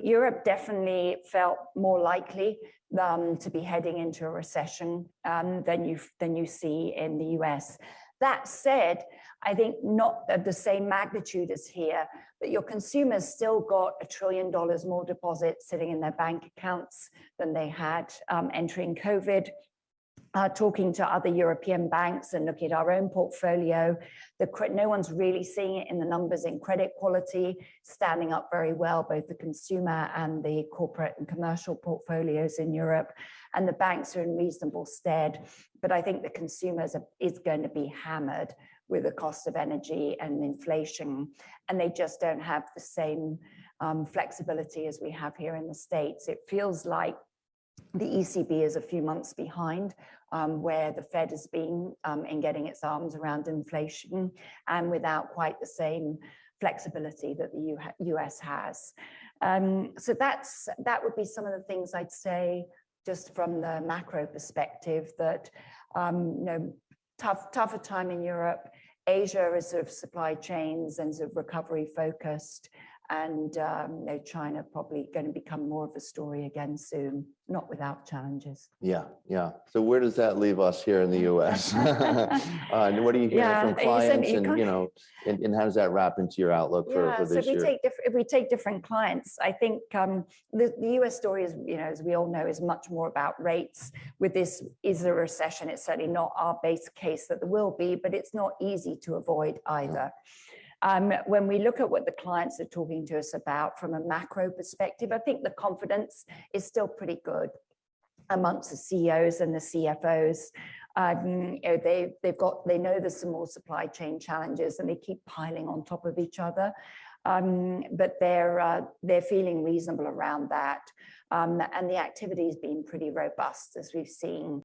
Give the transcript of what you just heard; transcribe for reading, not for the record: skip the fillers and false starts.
Europe definitely felt more likely to be heading into a recession than you see in the US. That said, I think not at the same magnitude as here, but your consumers still got $1 trillion more deposits sitting in their bank accounts than they had entering COVID. Talking to other European banks and looking at our own portfolio, no one's really seeing it in the numbers in credit quality, standing up very well, both the consumer and the corporate and commercial portfolios in Europe. And the banks are in reasonable stead. But I think the consumers is going to be hammered with the cost of energy and inflation. And they just don't have the same flexibility as we have here in the States. It feels like the ECB is a few months behind where the Fed has been in getting its arms around inflation and without quite the same flexibility that the US has. So that would be some of the things I'd say just from the macro perspective that, tougher time in Europe. Asia is sort of supply chains and sort of recovery focused. And China probably going to become more of a story again soon, not without challenges. Yeah. So where does that leave us here in the U.S.? And what are you hearing from clients, and how does that wrap into your outlook for this year? If we take different clients, I think the U.S. story is, as we all know, is much more about rates. With this, is there a recession? It's certainly not our base case that there will be, but it's not easy to avoid either. When we look at what the clients are talking to us about from a macro perspective, I think the confidence is still pretty good amongst the CEOs and the CFOs. They know there's some more supply chain challenges and they keep piling on top of each other. But they're feeling reasonable around that. And the activity has been pretty robust as we've seen